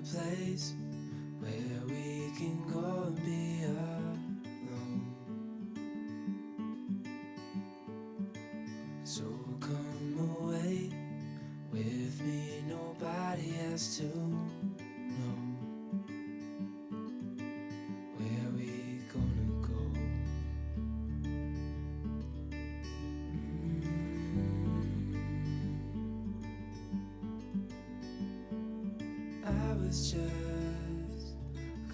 place where we can go and be alone. So come away with me, nobody has to know where we gonna go. I was just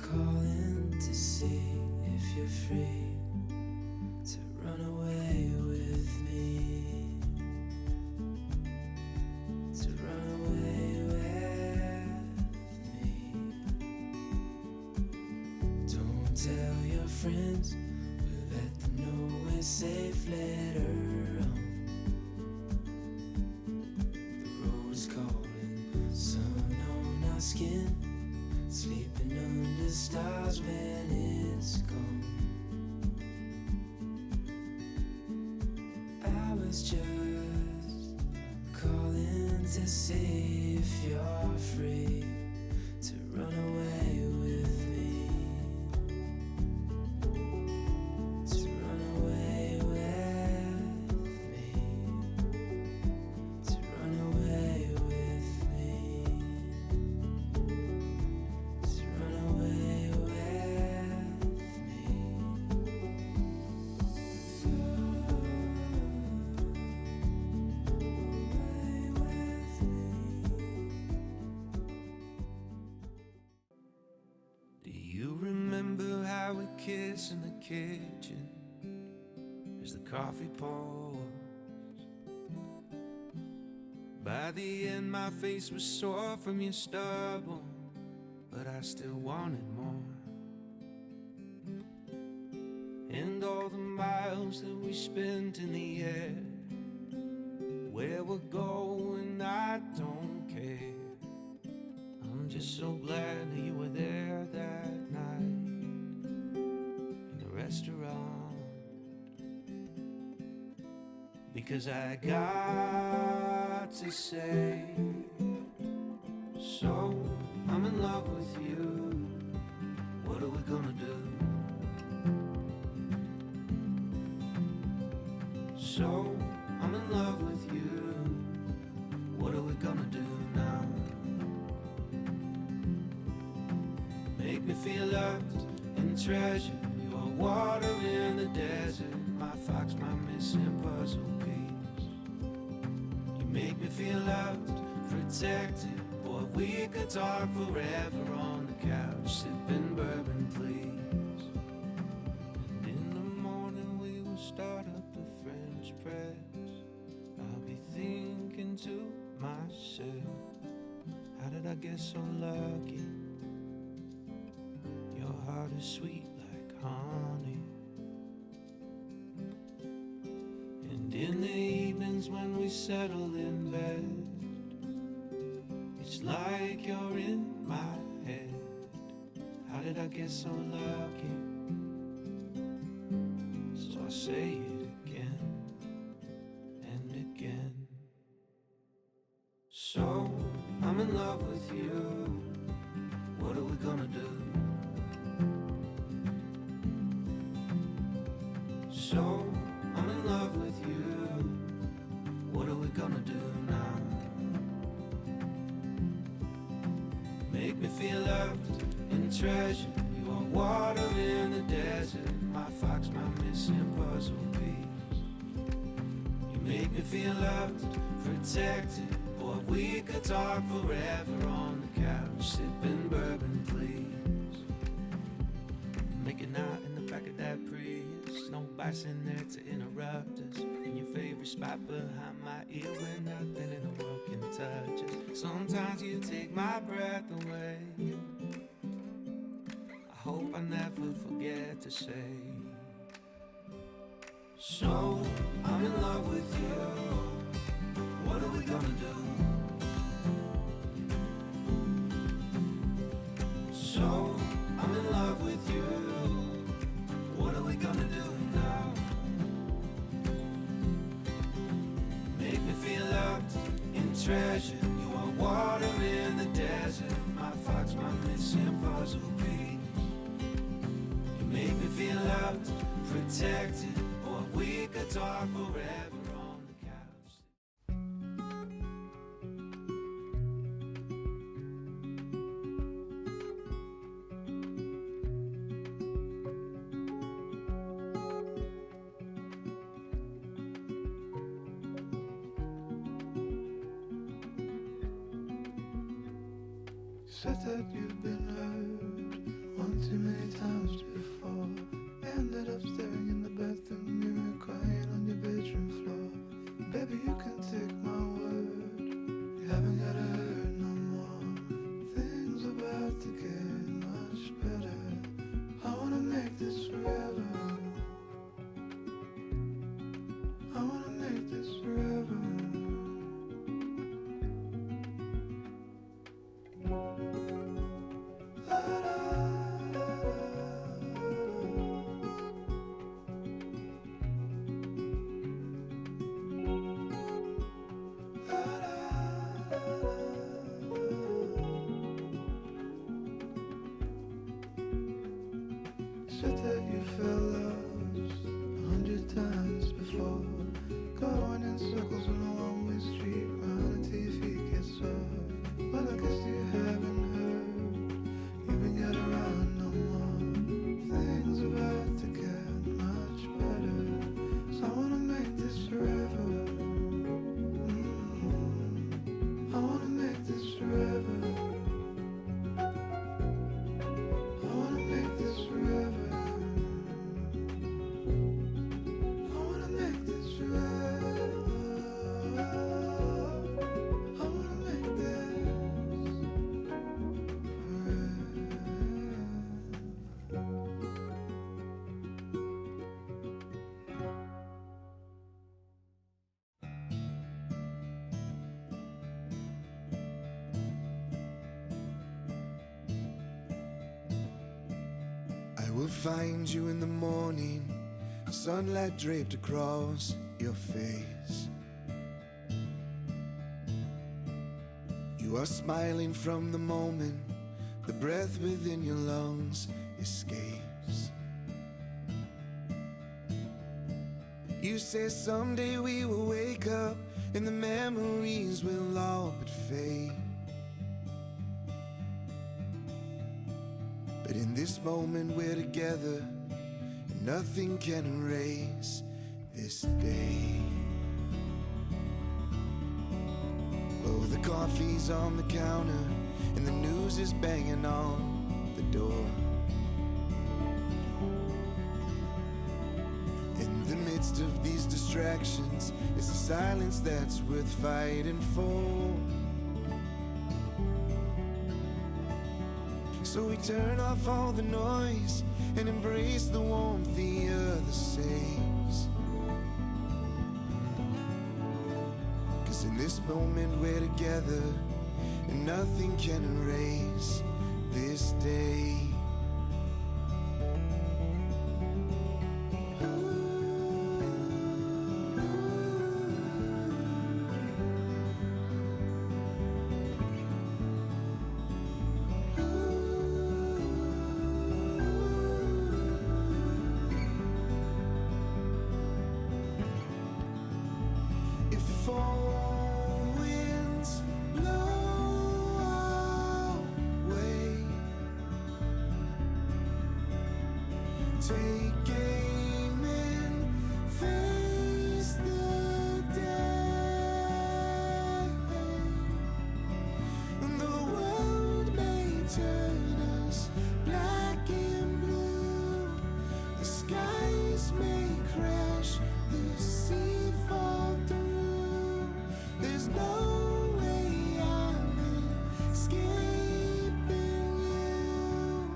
calling to see if you're free to run away with me, to run away with me. Don't tell your friends, but let them know we're safe later on. The road's calling, sun on our skin, sleeping under stars when it's gone. I was just calling to see if you're free to run away with me, to run kiss in the kitchen as the coffee pours. By the end my face was sore from your stubble, but I still wanted more. And all the miles that we spent in the air, where we're going I don't care. I'm just so glad that you were there that night in the restaurant, because I got to say, so I'm in love with you, what are we gonna do? So I'm in love with you, what are we gonna do now? Make me feel loved and treasured, you are water in the desert, my fox, my missing puzzle piece. You make me feel loved, protected, boy, we could talk forever on the couch, sipping bourbon, please. And in the morning we will start up the French press. I'll be thinking to myself, how did I get so lucky? Your heart is sweet like honey. And in the evenings when we settle in bed, it's like you're in my head. How did I get so lucky? So I say it again and again. So I'm in love with you, what are we gonna do? So I'm in love with you, what are we gonna do now? Make me feel loved and treasured, you are water in the desert, my fox, my missing puzzle piece. You make me feel loved, protected, boy, we could talk forever on the couch, sipping bourbon, please. Making out in the back of that Prius, no bites in there to interrupt us. In your favorite spot behind my ear where nothing in the world can touch us. Sometimes you take my breath away, I hope I never forget to say, so I'm in love with you, what are we gonna do? So I'm in love with you, what are we gonna do now? Make me feel loved and treasured, you are water in the desert, my fox, my missing puzzle piece. You make me feel loved, protected, or we could talk forever on the couch. Said that you've been hurt one too many times before. Ended up staring in the bathroom mirror, crying on your bedroom floor. Baby, you can take my word, you haven't gotta hurt no more. Things about to get much better, I wanna make this forever, I wanna make this forever. La, la, la, la. I will find you in the morning, sunlight draped across your face. You are smiling from the moment the breath within your lungs escapes. You say someday we will wake up and the memories will all but fade. But in this moment we're together, and nothing can erase this day. Oh, the coffee's on the counter and the news is banging on the door. In the midst of these distractions, it's the silence that's worth fighting for. So we turn off all the noise and embrace the warmth the other saves. 'Cause in this moment we're together, and nothing can erase this day. If the fall winds blow our way, take aim and face the day. And the world may turn us black and blue, the skies may crash, the sea fall through. There's no way I'm escaping you.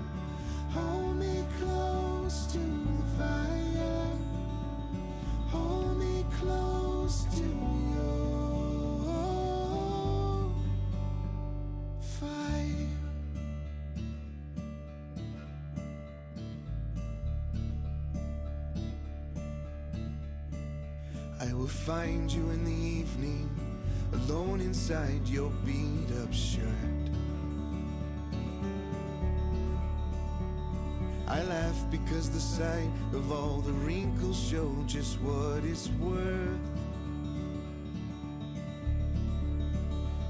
Hold me close to the fire, hold me close to your fire. I will find you in the evening, alone inside your beat-up shirt. I laugh because the sight of all the wrinkles show just what it's worth.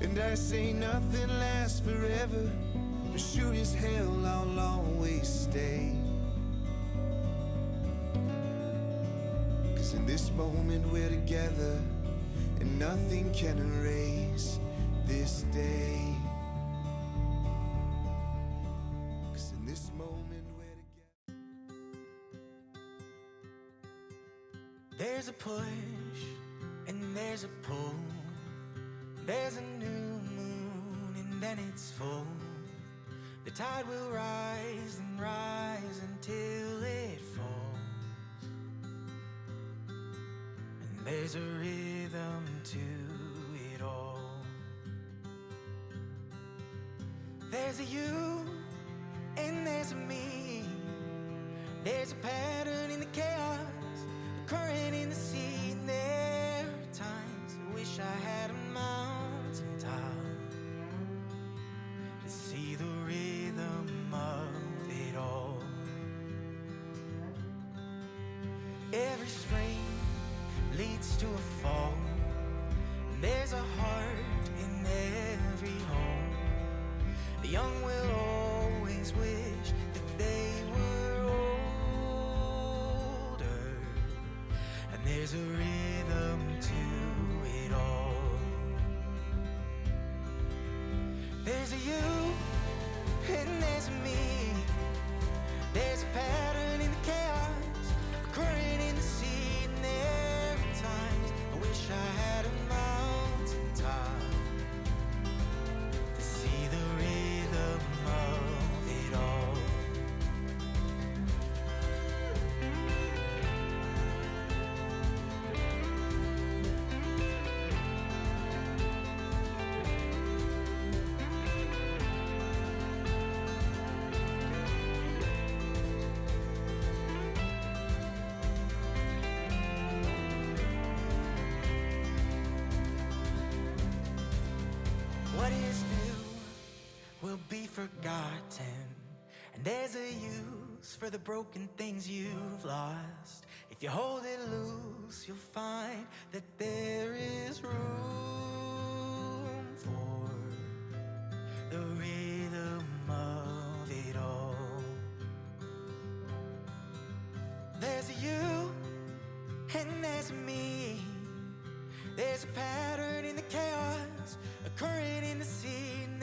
And I say nothing lasts forever, but sure as hell I'll always stay. 'Cause in this moment we're together, and nothing can erase this day. 'Cause in this moment we're together. There's a push and there's a pull. There's a new moon and then it's full. The tide will rise and rise until it falls. And there's a rhythm to it all. There's a you and there's a me. There's a pattern in the chaos, a current in the sea. And there are times I wish I had a mountain top to see the rhythm of it all. Every spring leads to a fall. There's a heart in every home. The young will always wish that they were older. And there's a rhythm to it all. There's a you and there's a me. There's a pattern in the chaos, a current in the sea. And there are times I wish I had a mountain top to see the rhythm of it all. forgotten, and there's a use for the broken things you've lost. If you hold it loose, you'll find that there is room for the rhythm of it all. There's a you and there's a me. There's a pattern in the chaos, a current in the sea, and